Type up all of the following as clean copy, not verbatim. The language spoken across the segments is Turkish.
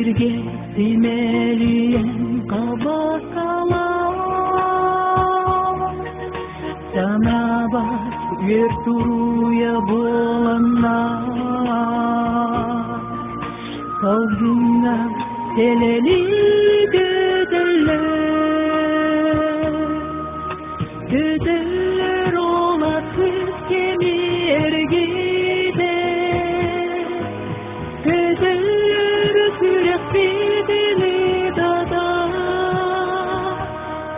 Birge simeliyen kabakalar sana bak yer turuya bolanlar Kavgına seleli Gödeller olasız kemi ergide Gödeller sürek bedeli dada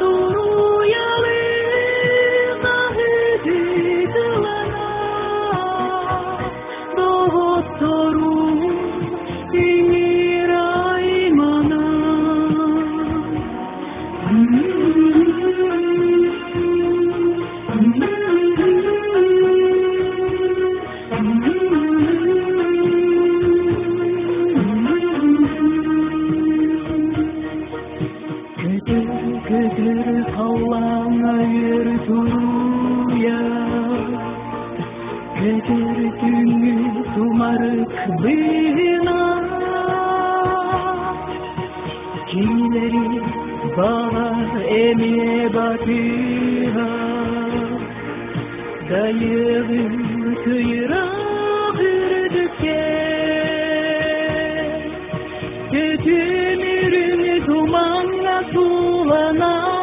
Duruyalı nahıdı dılana Doktorum denir aymana Kötür kallana yer duruya Kötür tüngü tumarık bina Kimileri bağa emye batıra Dayığı kıyıra hürdüke Kötümürün dumanla sulana